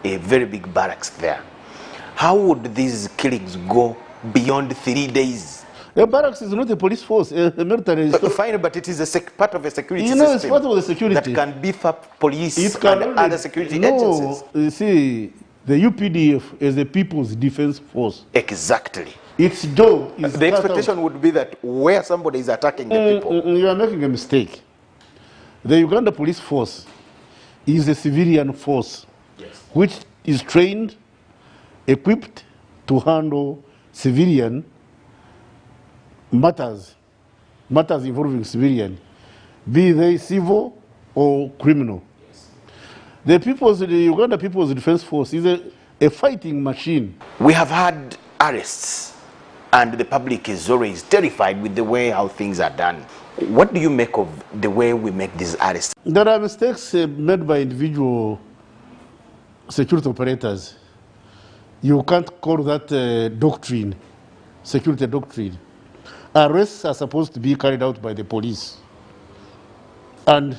a very big barracks there. How would these killings go beyond 3 days? A barracks is not a police force, a military. Fine, but it is part of a security system. System. It's part of the security. That can beef up police and other security agencies. No, you see, the UPDF is the People's Defense Force. Exactly. Its job is... The expectation would be that where somebody is attacking the people... You are making a mistake. The Uganda Police Force is a civilian force, yes, which is trained, equipped to handle civilian matters involving civilian, be they civil or criminal. Yes. The Uganda People's Defense Force is a fighting machine. We have had arrests, and the public is always terrified with the way how things are done. What do you make of the way we make these arrests? There are mistakes made by individual security operators. You can't call that doctrine, security doctrine. Arrests are supposed to be carried out by the police. And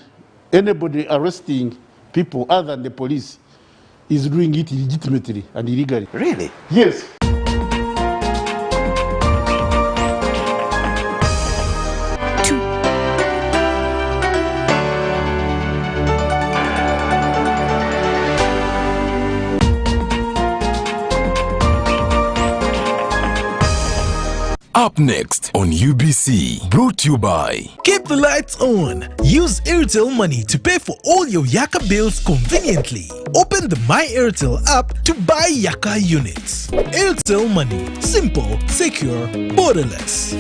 anybody arresting people other than the police is doing it illegitimately and illegally. Really? Yes. Up next on UBC, brought to you by... Keep the lights on. Use Airtel Money to pay for all your Yaka bills conveniently. Open the My Airtel app to buy Yaka units. Airtel Money. Simple, secure, borderless.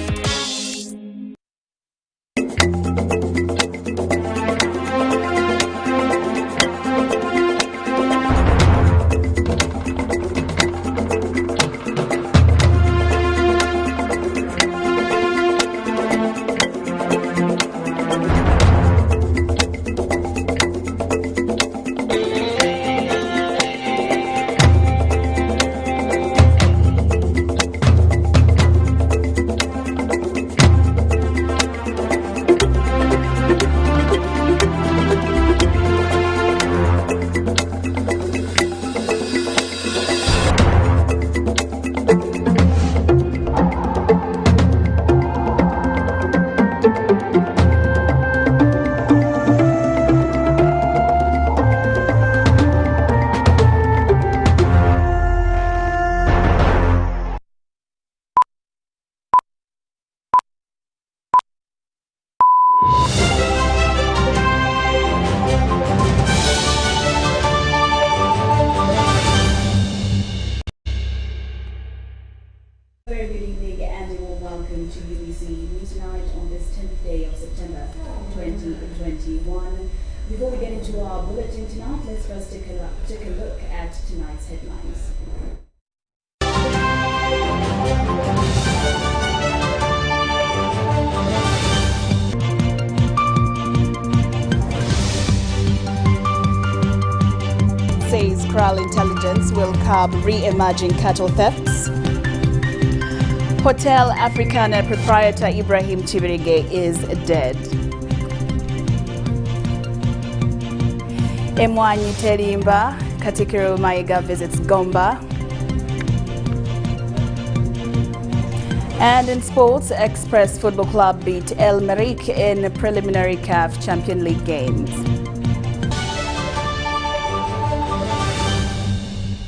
Before we get into our bulletin tonight, let's first take a look at tonight's headlines. Says Kral intelligence will curb re-emerging cattle thefts. Hotel Africana proprietor Ibrahim Chibirige is dead. Emwanyi Terimba, Katikiro Maiga visits Gomba. And in sports, Express Football Club beat El Merrick in preliminary CAF Champion League games.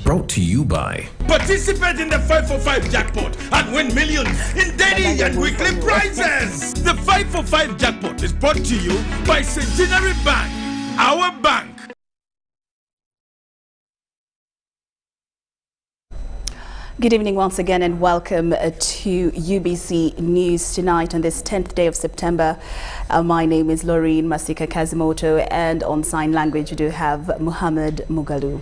Brought to you by... Participate in the 545 jackpot and win millions in daily and weekly prizes. The 545 jackpot is brought to you by Centenary Bank, our bank. Good evening once again and welcome to UBC News tonight on this 10th day of September. My name is Laureen Masika Kazimoto, and on sign language we do have Muhammad Mugalu.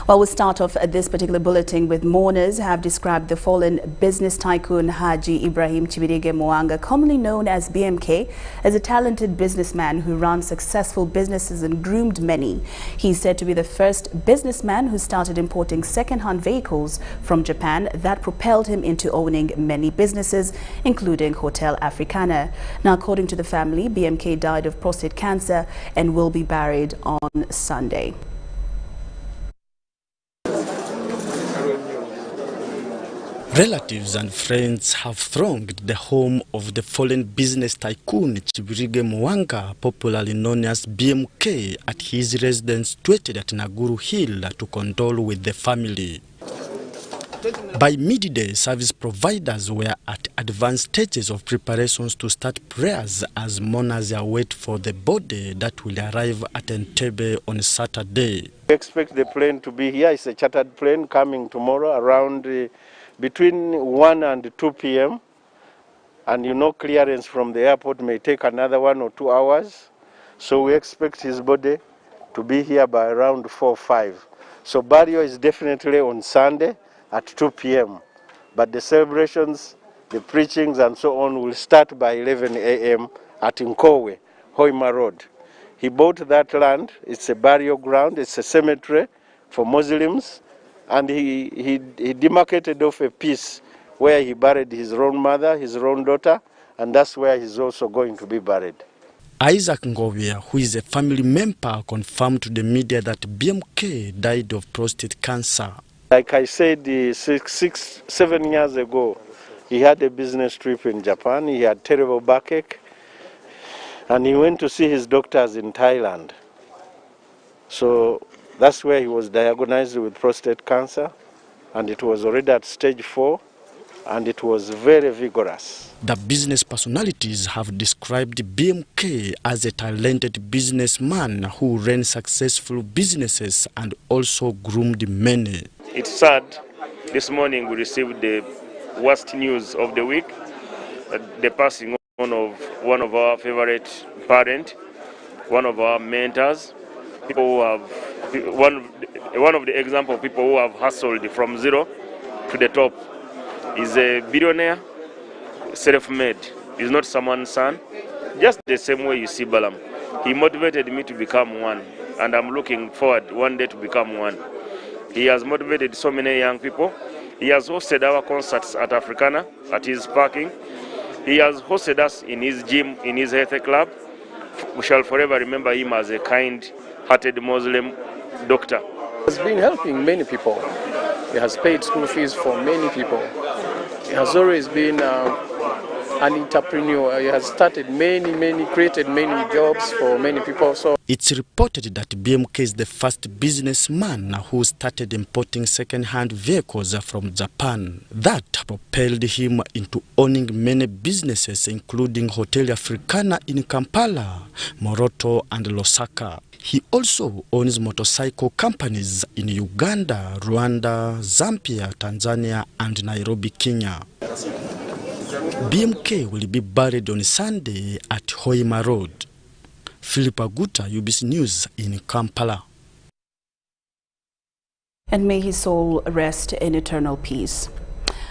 Well, we'll start off this particular bulletin with mourners have described the fallen business tycoon Haji Ibrahim Chibirige Mwanga, commonly known as BMK, as a talented businessman who ran successful businesses and groomed many. He's said to be the first businessman who started importing second-hand vehicles from Japan that propelled him into owning many businesses, including Hotel Africana. Now, according to the family, BMK died of prostate cancer and will be buried on Sunday. Relatives and friends have thronged the home of the fallen business tycoon Chibirige Mwanga, popularly known as BMK, at his residence situated at Naguru Hill to condole with the family. By midday, service providers were at advanced stages of preparations to start prayers as mourners await for the body that will arrive at Entebbe on Saturday. We expect the plane to be here. It's a chartered plane coming tomorrow around between 1 and 2 p.m. And you know, clearance from the airport may take another 1 or 2 hours. So we expect his body to be here by around 4 or 5. So burial is definitely on Sunday at 2 p.m. But the celebrations, the preachings and so on will start by 11 a.m. at Nkowe, Hoima Road. He bought that land. It's a burial ground. It's a cemetery for Muslims. And he demarcated off a piece where he buried his own mother, his own daughter, and that's where he's also going to be buried. Isaac Ngovia, who is a family member, confirmed to the media that BMK died of prostate cancer. Like I said, 7 years ago, he had a business trip in Japan. He had terrible backache. And he went to see his doctors in Thailand. So that's where he was diagnosed with prostate cancer. And it was already at stage 4. And it was very vigorous. The business personalities have described BMK as a talented businessman who ran successful businesses and also groomed many. It's sad. This morning we received the worst news of the week, the passing on of one of our favorite parents, one of our mentors, people who have, one of the example of people who have hustled from zero to the top. He's a billionaire, self-made. He's not someone's son. Just the same way you see Balaam. He motivated me to become one, and I'm looking forward one day to become one. He has motivated so many young people. He has hosted our concerts at Africana, at his parking. He has hosted us in his gym, in his health club. We shall forever remember him as a kind-hearted Muslim doctor. He has been helping many people. He has paid school fees for many people. He has always been an entrepreneur. He has started created many jobs for many people. So it's reported that BMK is the first businessman who started importing second-hand vehicles from Japan. That propelled him into owning many businesses, including Hotel Africana in Kampala, Moroto, and Lusaka. He also owns motorcycle companies in Uganda, Rwanda, Zambia, Tanzania, and Nairobi, Kenya. BMK will be buried on Sunday at Hoima Road. Philip Aguta, UBC News in Kampala. And may his soul rest in eternal peace.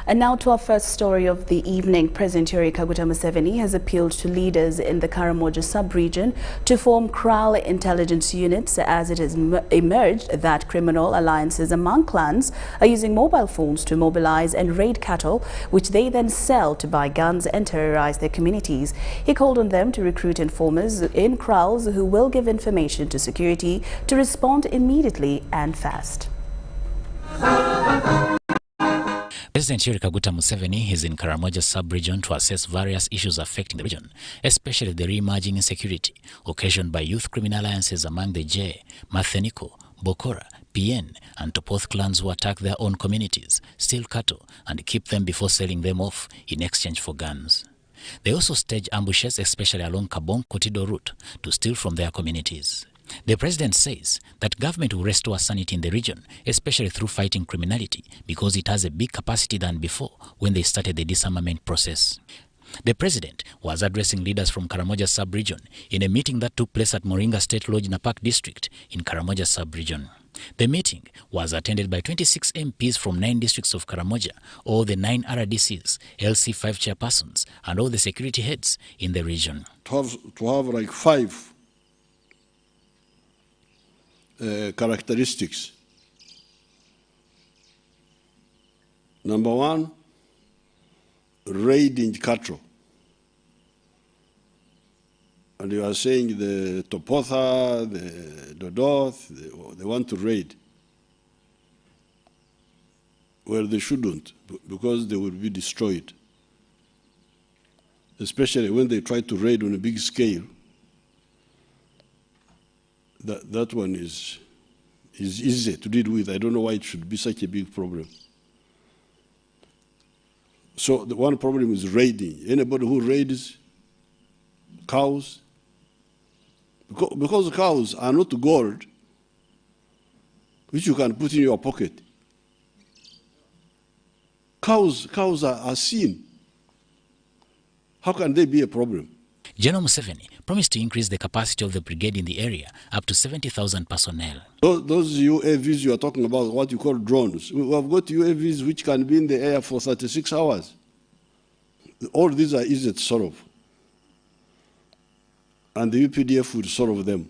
And now to our first story of the evening. President Yoweri Kaguta Museveni has appealed to leaders in the Karamoja sub-region to form KRAL intelligence units as it has emerged that criminal alliances among clans are using mobile phones to mobilize and raid cattle, which they then sell to buy guns and terrorize their communities. He called on them to recruit informers in KRALs who will give information to security to respond immediately and fast. President Yoweri Kaguta Museveni is in Karamoja sub-region to assess various issues affecting the region, especially the re-emerging insecurity occasioned by youth criminal alliances among the J, Matheniko, Bokora, PN, and Topoth clans who attack their own communities, steal cattle, and keep them before selling them off in exchange for guns. They also stage ambushes, especially along Kabong-Kotido route, to steal from their communities. The president says that government will restore sanity in the region, especially through fighting criminality, because it has a big capacity than before when they started the disarmament process. The president was addressing leaders from Karamoja sub-region in a meeting that took place at Moringa State Lodge, Napak district in Karamoja sub-region. The meeting was attended by 26 MPs from 9 districts of Karamoja, all the 9 RDCs, LC5 chairpersons, and all the security heads in the region. To have like 5 characteristics. Number 1, raiding cattle. And you are saying the Topotha, the Dodoth, they want to raid. where they shouldn't, because they will be destroyed. Especially when they try to raid on a big scale. That one is easy to deal with. I don't know why it should be such a big problem. So the one problem is raiding. Anybody who raids cows, because cows are not gold, which you can put in your pocket. Cows are sin. How can they be a problem? General Museveni promised to increase the capacity of the brigade in the area up to 70,000 personnel. Those UAVs you are talking about, what you call drones, we have got UAVs which can be in the air for 36 hours. All these are easy to solve. And the UPDF will solve them.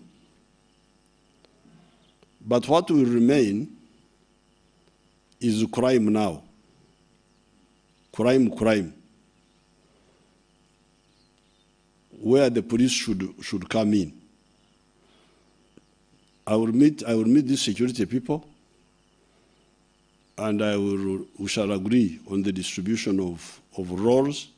But what will remain is crime now. Crime. Where the police should come in. I will meet these security people, and we shall agree on the distribution of roles.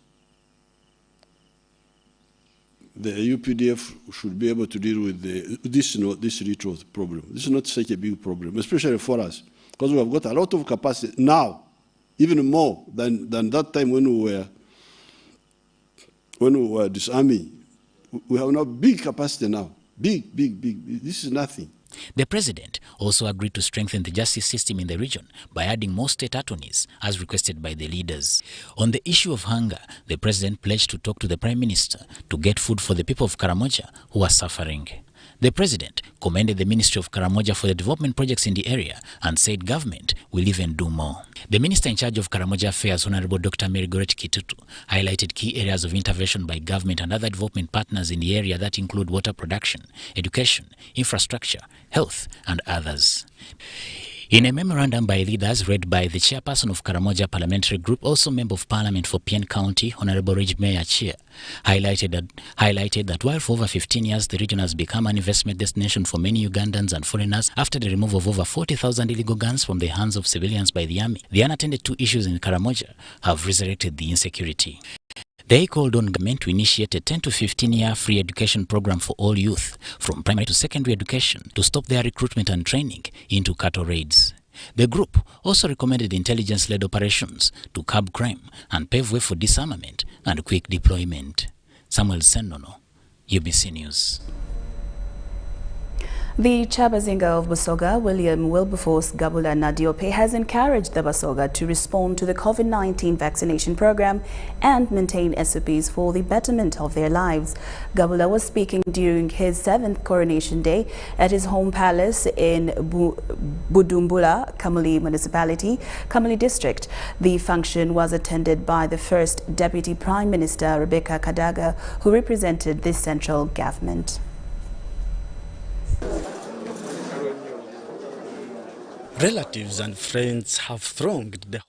The UPDF should be able to deal with this little problem. This is not such a big problem, especially for us, because we have got a lot of capacity now, even more than that time when we were disarming. We have now big capacity now. Big. This is nothing. The president also agreed to strengthen the justice system in the region by adding more state attorneys, as requested by the leaders. On the issue of hunger, the president pledged to talk to the prime minister to get food for the people of Karamoja who are suffering. The president commended the Ministry of Karamoja for the development projects in the area and said government will even do more. The minister in charge of Karamoja Affairs, Honorable Dr. Mary Goretti Kitutu, highlighted key areas of intervention by government and other development partners in the area that include water production, education, infrastructure, health, and others. In a memorandum by leaders read by the chairperson of Karamoja Parliamentary Group, also Member of Parliament for Pien County, Honorable Ridge Mayor Chia, highlighted that while for over 15 years the region has become an investment destination for many Ugandans and foreigners after the removal of over 40,000 illegal guns from the hands of civilians by the army, the unattended to issues in Karamoja have resurrected the insecurity. They called on government to initiate a 10 to 15-year free education program for all youth, from primary to secondary education, to stop their recruitment and training into cattle raids. The group also recommended intelligence-led operations to curb crime and pave way for disarmament and quick deployment. Samuel Senono, UBC News. The Chabazinga of BUSOGA, William Wilberforce Gabula Nadiope, has encouraged the BUSOGA to respond to the COVID-19 vaccination program and maintain SOPs for the betterment of their lives. Gabula was speaking during his 7th coronation day at his home palace in Budumbula, Kamuli Municipality, Kamuli District. The function was attended by the First Deputy Prime Minister, Rebecca Kadaga, who represented the central government. Relatives and friends have thronged the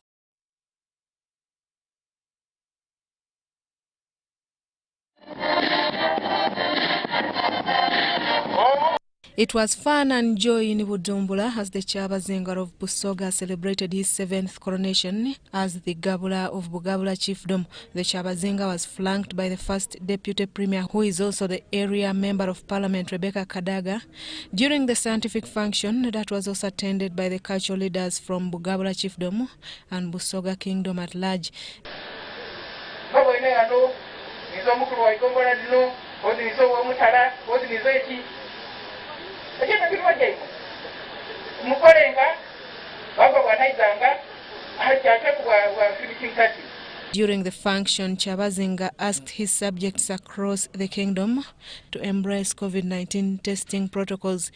It was fun and joy in Budumbula as the Chabazinga of BUSOGA celebrated his 7th coronation as the Gabula of Bugabula Chiefdom. The Chabazinga was flanked by the First Deputy Premier, who is also the area Member of Parliament, Rebecca Kadaga. During the scientific function that was also attended by the cultural leaders from Bugabula Chiefdom and BUSOGA Kingdom at large. During the function, Chabazinga asked his subjects across the kingdom to embrace COVID-19 testing protocols.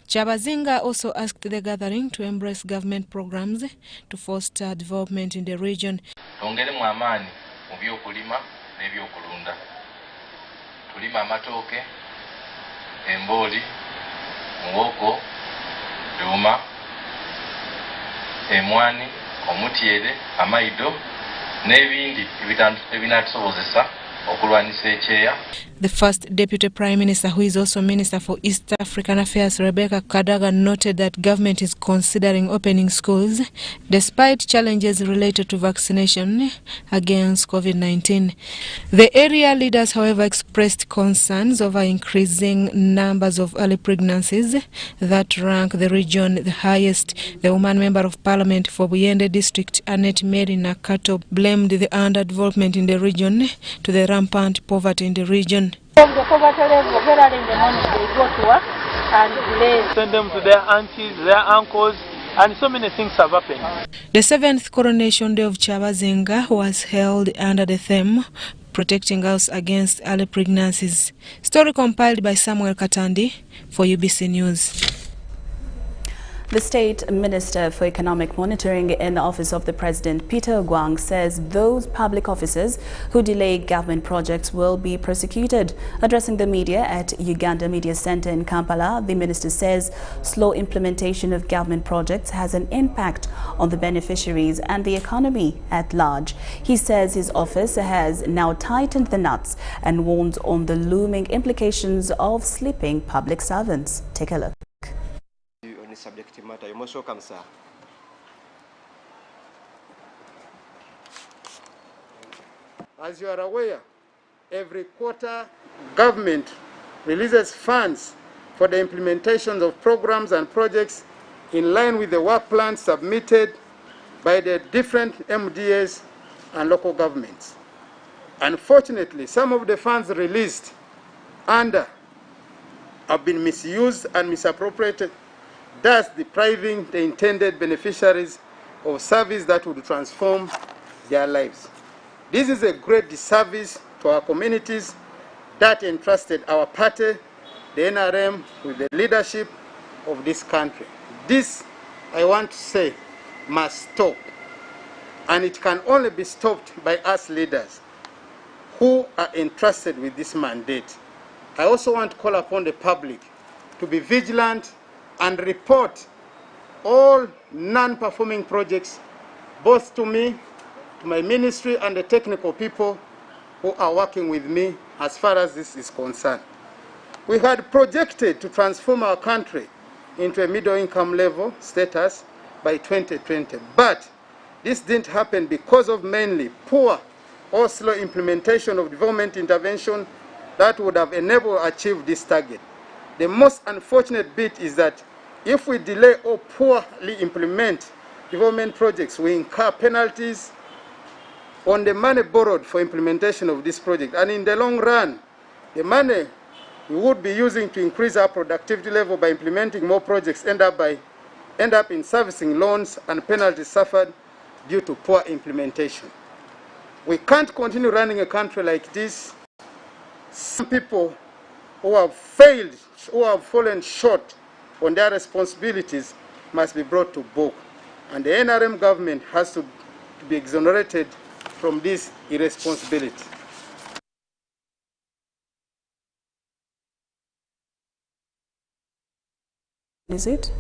Chabazinga also asked the gathering to embrace government programs to foster development in the region. Tulima amatoke, emboli, muwogo, duma, emwani, omutiere, amaido, n'ebindi ebinatusobozesa okulwanyisa ekyeya. The first Deputy Prime Minister, who is also Minister for East African Affairs, Rebecca Kadaga, noted that government is considering opening schools despite challenges related to vaccination against COVID-19. The area leaders, however, expressed concerns over increasing numbers of early pregnancies that rank the region the highest. The woman member of parliament for Buyende district, Annette Mary Nakato, blamed the underdevelopment in the region to the rampant poverty in the region. From the poverty level, very early in the morning they go to work and play. Send them to their aunties, their uncles, and so many things have happened. The 7th coronation day of Kyabazinga was held under the theme Protecting Us Against Early Pregnancies. Story compiled by Samuel Katandi for UBC News. The State Minister for Economic Monitoring in the Office of the President, Peter Ogwang, says those public officers who delay government projects will be prosecuted. Addressing the media at Uganda Media Center in Kampala, the minister says slow implementation of government projects has an impact on the beneficiaries and the economy at large. He says his office has now tightened the nuts and warns on the looming implications of sleeping public servants. Take a look. Subject matter. You're most welcome, sir. As you are aware, every quarter government releases funds for the implementation of programs and projects in line with the work plans submitted by the different MDAs and local governments. Unfortunately, some of the funds released have been misused and misappropriated, thus depriving the intended beneficiaries of service that would transform their lives. This is a great disservice to our communities that entrusted our party, the NRM, with the leadership of this country. This, I want to say, must stop. And it can only be stopped by us leaders who are entrusted with this mandate. I also want to call upon the public to be vigilant and report all non-performing projects, both to me, to my ministry, and the technical people who are working with me as far as this is concerned. We had projected to transform our country into a middle-income level status by 2020, but this didn't happen because of mainly poor or slow implementation of development intervention that would have enabled to achieve this target. The most unfortunate bit is that if we delay or poorly implement development projects, we incur penalties on the money borrowed for implementation of this project. And in the long run, the money we would be using to increase our productivity level by implementing more projects end up in servicing loans and penalties suffered due to poor implementation. We can't continue running a country like this. Some people who have failed, who have fallen short on their responsibilities must be brought to book. And the NRM government has to be exonerated from this irresponsibility. Is it?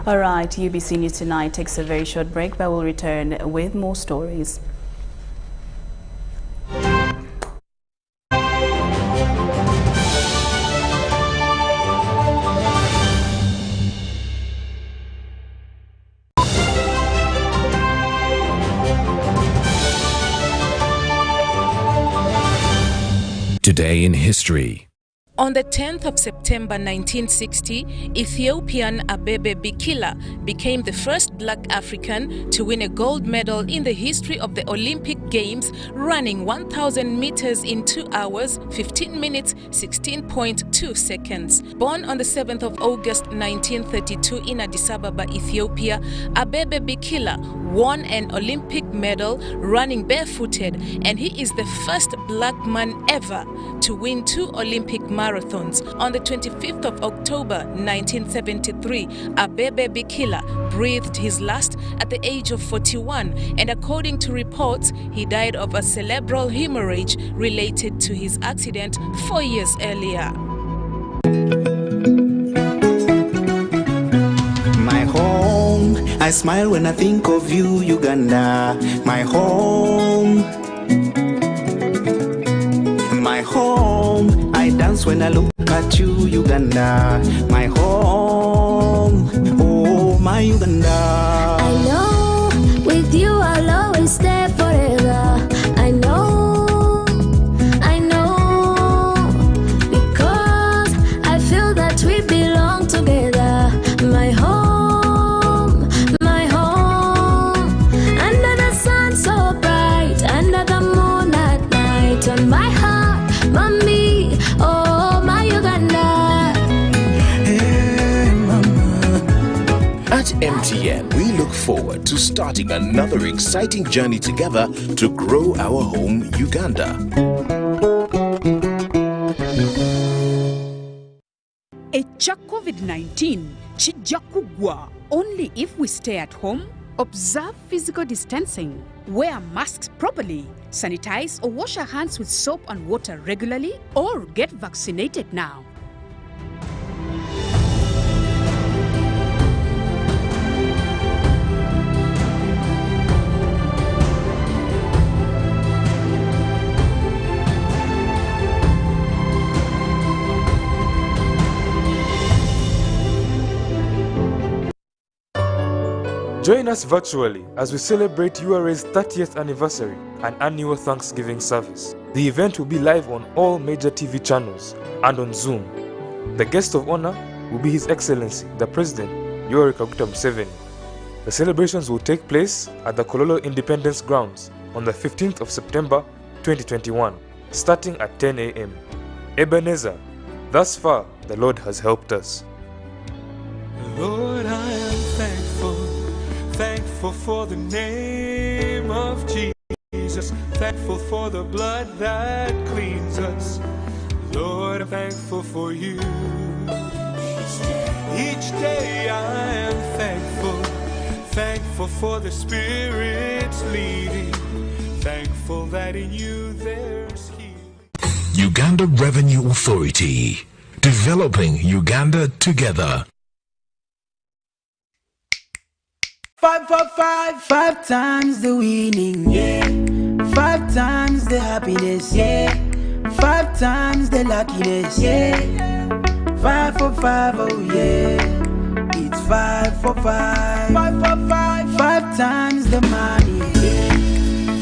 All right, UBC News Tonight takes a very short break, but we'll return with more stories. Today in history. On the 10th of September 1960, Ethiopian Abebe Bikila became the first black African to win a gold medal in the history of the Olympic Games, running 1,000 meters in 2 hours, 15 minutes, 16.2 seconds. Born on the 7th of August 1932 in Addis Ababa, Ethiopia, Abebe Bikila won an Olympic medal running barefooted, and he is the first black man ever to win 2 Olympic marathons. On the 25th of October 1973, Abebe Bikila breathed his last at the age of 41, and according to reports, he died of a cerebral hemorrhage related to his accident 4 years earlier. My home I smile when I think of you, Uganda, my home. My home. I dance when I look at you, Uganda, my home. Oh, my Uganda. I know with you I'll always stay forever. I know, because I feel that we belong together. My home, under the sun so bright, under the moon at night, on my heart, mommy, oh my Uganda. Hey, mama. At MTN, we look forward to starting another exciting journey together to grow our home, Uganda. Echa COVID-19 chijja kugwa only if we stay at home, observe physical distancing, wear masks properly, sanitize or wash our hands with soap and water regularly, or get vaccinated now. Join us virtually as we celebrate URA's 30th anniversary and annual Thanksgiving service. The event will be live on all major TV channels and on Zoom. The guest of honor will be His Excellency, the President, Yoweri Kaguta Museveni. The celebrations will take place at the Kololo Independence Grounds on the 15th of September 2021, starting at 10 a.m. Ebenezer, thus far the Lord has helped us. Lord, I am thankful for the name of Jesus, thankful for the blood that cleans us. Lord, I'm thankful for you. Each day I am thankful for the Spirit's leading, thankful that in you there's healing. Uganda Revenue Authority, developing Uganda together. 5 for 5, 5 times the winning, yeah. 5 times the happiness, yeah. 5 times the luckiness, yeah. 5 for 5, oh yeah. It's 5 for 5. 5 for 5, 5 times the money, yeah.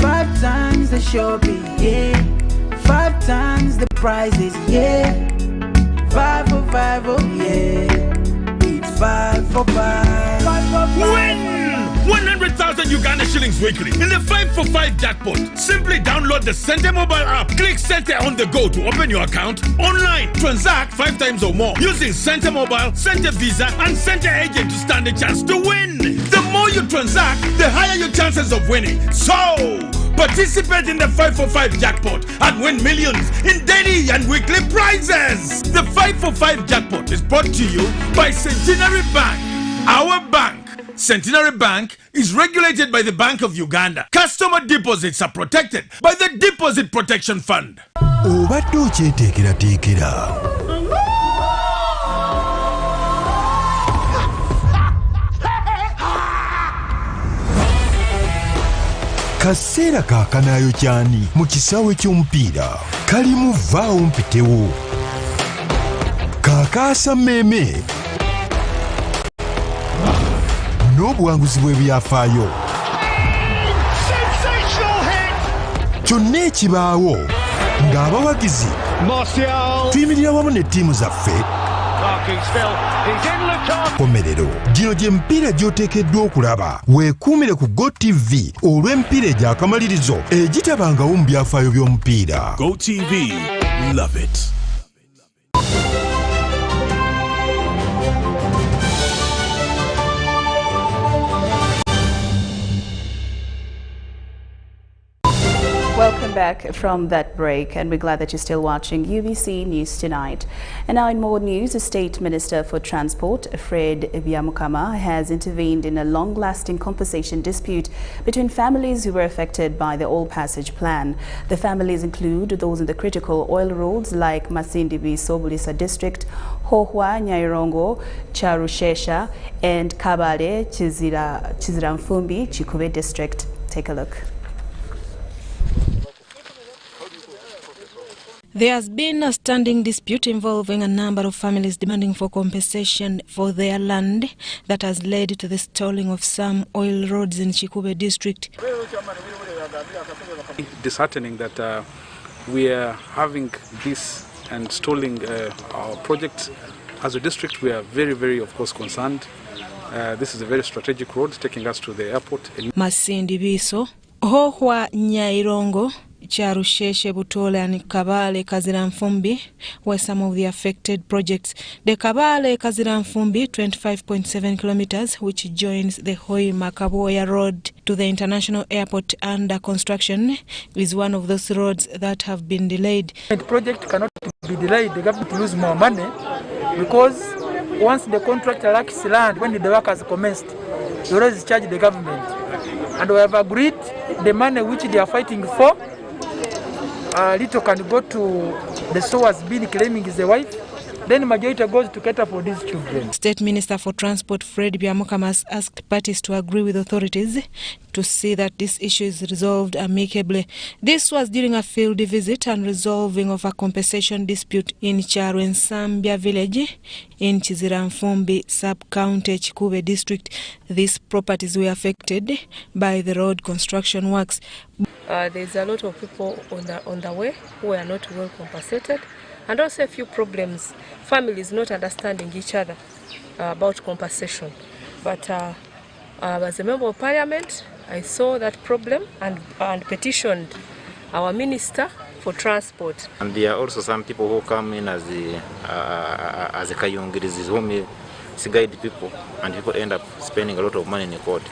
5 times the shopping, yeah. 5 times the prizes, yeah. 5 for 5, oh yeah. It's 5 for 5. 5 for 5. Win 100,000 Uganda shillings weekly in the 5 for 5 jackpot. Simply download the Center mobile app. Click Center on the go to open your account online. Transact 5 times or more using Center Mobile, Center Visa, and Center Agent to stand a chance to win. The more you transact, the higher your chances of winning. So, participate in the 5 for 5 jackpot and win millions in daily and weekly prizes. The 5 for 5 jackpot is brought to you by Centenary Bank, our bank. Centenary Bank is regulated by the Bank of Uganda. Customer deposits are protected by the Deposit Protection Fund. Obadde okyeteekerateekera. Kaseera kakanaayo kyani mu kisaawe ky'omupiira kalimu vaawo mpitewo kaakaasa mmeeme n'obuwanguzi bw'ebyafaayo kyonna ekibaawo ng'abawagizi tuyimirira wamu ne ttiimu zaffe komerero gino gye mipiira gy'oteekeddwa okulaba weekuumire ku GoTV olw'emipiira egy'akamalirizo egitabangawo mu byafaayo by'omupiira. GoTV, love it. Welcome Welcome back from that break, and we're glad that you're still watching UBC News Tonight. And now in more news, the State Minister for Transport, Fred Byamukama, has intervened in a long-lasting compensation dispute between families who were affected by the All Passage Plan. The families include those in the critical oil roads like Masindibi Sobulisa District, Hohwa Nyairongo, Charushesha, and Kabale Chiziramfumbi Chikube District. Take a look. There has been a standing dispute involving a number of families demanding for compensation for their land that has led to the stalling of some oil roads in Chikube district. Disheartening that we are having this and stalling our projects. As a district, we are very, very, of course, concerned. This is a very strategic road taking us to the airport. Masindi Biso, Hohwa Nyairongo, Charusheshe, Butole and Kabale Kaziramfumbi were some of the affected projects. The Kabale Kaziramfumbi, 25.7 kilometers, which joins the Hoi Makaboya Road to the international airport under construction, is one of those roads that have been delayed. The project cannot be delayed. The government will lose more money because once the contractor lacks land, when the work has commenced, they always charge the government. And we have agreed the money which they are fighting for, little can go to the so has been claiming is the wife, then majority goes to cater for these children. State Minister for Transport Fred Byamukama has asked parties to agree with authorities to see that this issue is resolved amicably. This was during a field visit and resolving of a compensation dispute in Charwensambia village in Chiziramfumbi sub-county Chikube district. These properties were affected by the road construction works. There's a lot of people on the way who are not well compensated, and also a few problems, families not understanding each other about compensation. But as a member of parliament, I saw that problem and petitioned our minister for transport. And there are also some people who come in as a kayungiris, whom guide people, and people end up spending a lot of money in court.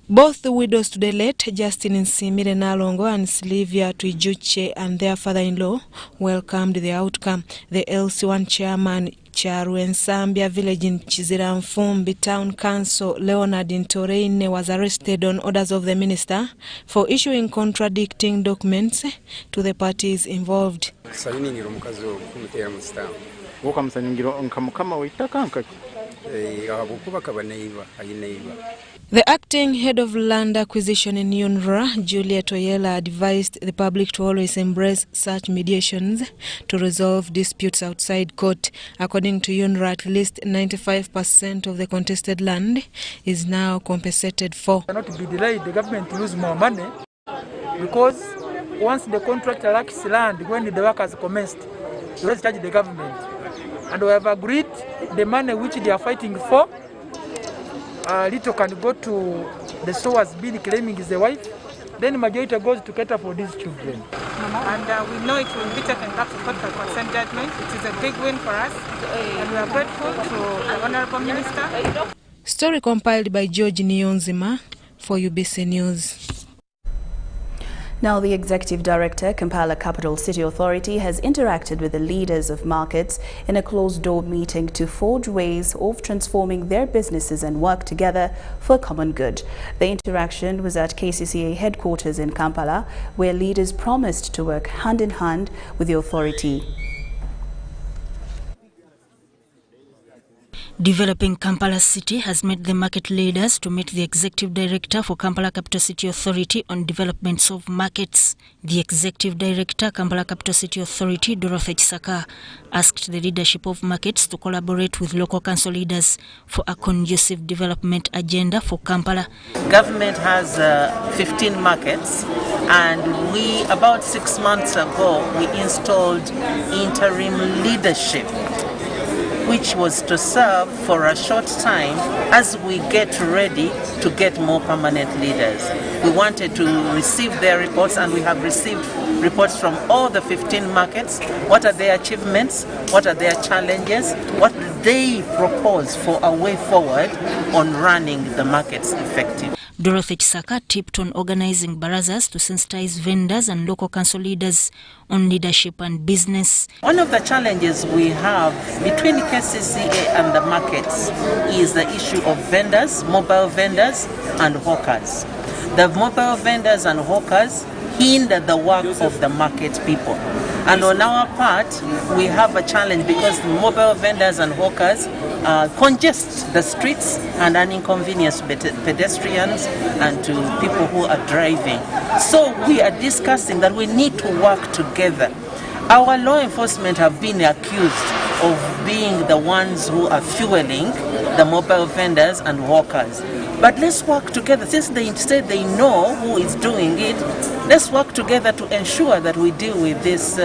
Both the widows to the late, Justin Nsimire Nalongo and Sylvia Tuijuche, and their father-in-law welcomed the outcome. The LC1 chairman, Charwensambia village in Chiziramfumbi Town Council, Leonard Ntoreine, was arrested on orders of the minister for issuing contradicting documents to the parties involved. The acting head of land acquisition in UNRA, Juliet Oyela, advised the public to always embrace such mediations to resolve disputes outside court. According to UNRA, at least 95% of the contested land is now compensated for. Cannot be delayed. The government will lose more money because once the contractor lacks land, when the work has commenced, they always charge the government. And we have agreed the money which they are fighting for, little can go to the so has been claiming is the wife, then majority goes to cater for these children. And we know it will be taken up to court for consent judgment. It is a big win for us, and we are grateful to the Honourable Minister. Story compiled by George Niyonzima for UBC News. Now, the Executive Director, Kampala Capital City Authority, has interacted with the leaders of markets in a closed-door meeting to forge ways of transforming their businesses and work together for common good. The interaction was at KCCA headquarters in Kampala, where leaders promised to work hand-in-hand with the authority. Developing Kampala City has met the market leaders to meet the Executive Director for Kampala Capital City Authority on developments of markets. The Executive Director, Kampala Capital City Authority, Dorothy Chisaka, asked the leadership of markets to collaborate with local council leaders for a conducive development agenda for Kampala. Government has 15 markets, and about 6 months ago, we installed interim leadership, which was to serve for a short time as we get ready to get more permanent leaders. We wanted to receive their reports, and we have received reports from all the 15 markets. What are their achievements? What are their challenges? What do they propose for a way forward on running the markets effectively? Dorothy Chisaka tipped on organizing barazas to sensitize vendors and local council leaders on leadership and business. One of the challenges we have between KCCA and the markets is the issue of vendors, mobile vendors and hawkers. The mobile vendors and hawkers hinder the work of the market people. And on our part, we have a challenge because the mobile vendors and hawkers congest the streets and inconvenience pedestrians and to people who are driving. So we are discussing that we need to work together. Our law enforcement have been accused of being the ones who are fueling the mobile vendors and hawkers. But let's work together. Since they said they know who is doing it, let's work together to ensure that we deal with this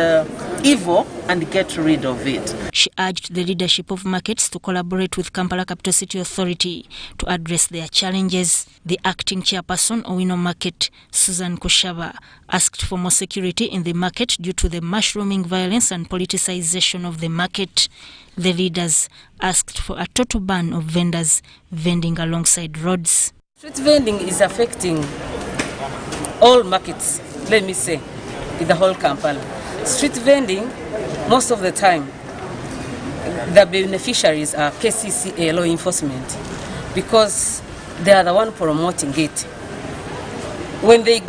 evil and get rid of it. She urged the leadership of markets to collaborate with Kampala Capital City Authority to address their challenges. The acting chairperson Owino Market, Susan Kushaba, asked for more security in the market due to the mushrooming violence and politicization of the market. The leaders asked for a total ban of vendors vending alongside roads. Street vending is affecting all markets, let me say, in the whole Kampala. Street vending, most of the time, the beneficiaries are KCCA law enforcement because they are the one promoting it. When they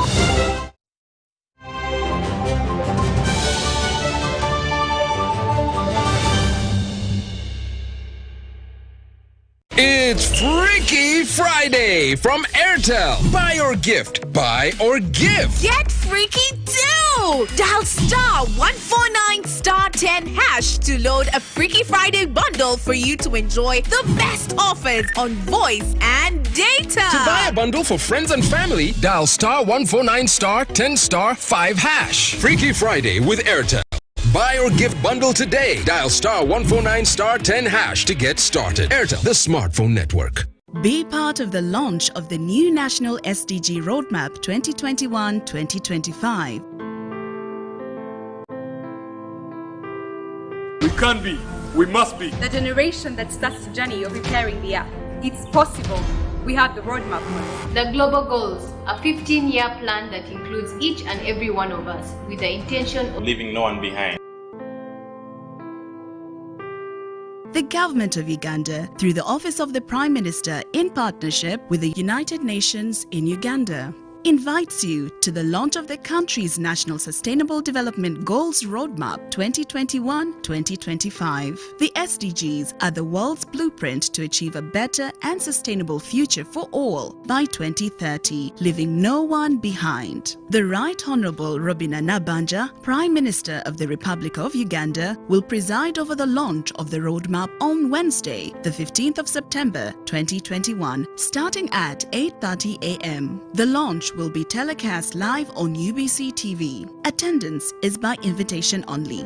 It's Freaky Friday from Airtel. Buy or gift. Buy or gift. Get freaky too! Dial *149*10# to load a Freaky Friday bundle for you to enjoy the best offers on voice and data. To buy a bundle for friends and family, dial *149*10*5#. Freaky Friday with Airtel. Buy or gift bundle today. Dial *149*10# to get started. Airtel, the smartphone network. Be part of the launch of the new National SDG Roadmap 2021-2025. We can't be. We must be. The generation that starts the journey of repairing the earth. It's possible. We have the roadmap. The global goals, a 15-year plan that includes each and every one of us with the intention of leaving no one behind. The government of Uganda, through the Office of the Prime Minister in partnership with the United Nations in Uganda, invites you to the launch of the country's National Sustainable Development Goals Roadmap 2021-2025. The SDGs are the world's blueprint to achieve a better and sustainable future for all by 2030, leaving no one behind. The Right Honourable Robina Nabanja, Prime Minister of the Republic of Uganda, will preside over the launch of the roadmap on Wednesday, the 15th of September 2021, starting at 8:30 a.m. The launch will be telecast live on UBC TV. Attendance is by invitation only.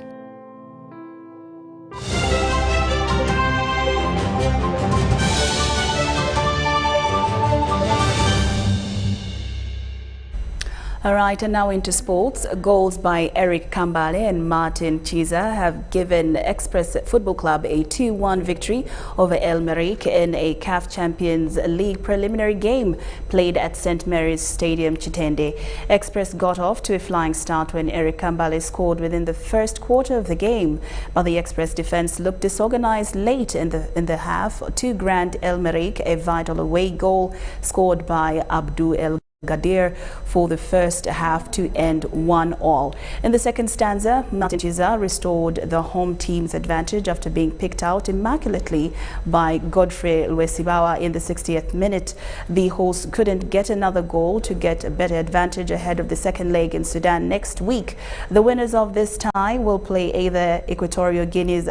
All right, and now into sports. Goals by Eric Kambale and Martin Chiza have given Express Football Club a 2-1 victory over El Merreikh in a CAF Champions League preliminary game played at St. Mary's Stadium, Chitende. Express got off to a flying start when Eric Kambale scored within the first quarter of the game, but the Express defense looked disorganized late in the half to grant El Merreikh a vital away goal scored by Abdul El Gadir for the first half to end 1-1. In the second stanza, Martin Chiza restored the home team's advantage after being picked out immaculately by Godfrey Lwesibawa in the 60th minute. The hosts couldn't get another goal to get a better advantage ahead of the second leg in Sudan next week. The winners of this tie will play either Equatorial Guinea's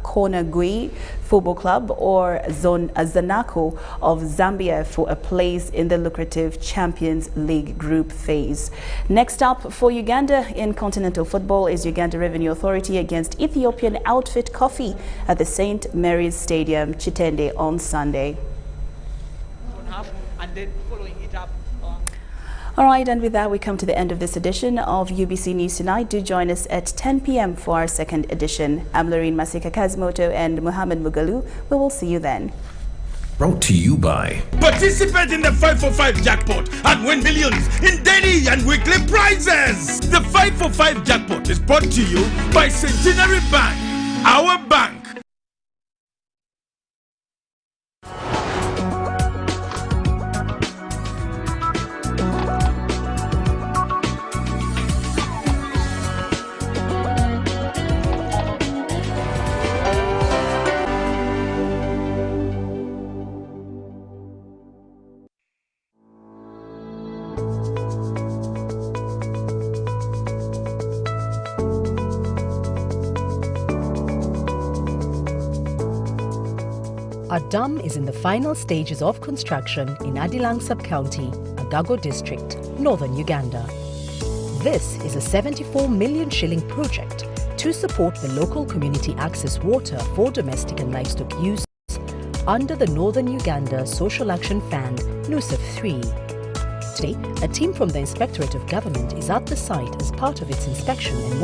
Konagui Football Club or Zanaco of Zambia for a place in the lucrative Champions League group phase. Next up for Uganda in continental football is Uganda Revenue Authority against Ethiopian outfit Coffee at the St. Mary's Stadium, Chitende on Sunday. All right, and with that, we come to the end of this edition of UBC News Tonight. Do join us at 10 p.m. for our second edition. I'm Loreen Masika Kazimoto and Muhammad Mugalu. We will see you then. Brought to you by... Participate in the 545 jackpot and win millions in daily and weekly prizes. The 545 jackpot is brought to you by Centenary Bank, our bank. A dam is in the final stages of construction in Adilang Sub-County, Agago District, northern Uganda. This is a 74 million shilling project to support the local community access water for domestic and livestock use under the Northern Uganda Social Action Fund, NUSAF 3. Today, a team from the Inspectorate of Government is at the site as part of its inspection and monitoring.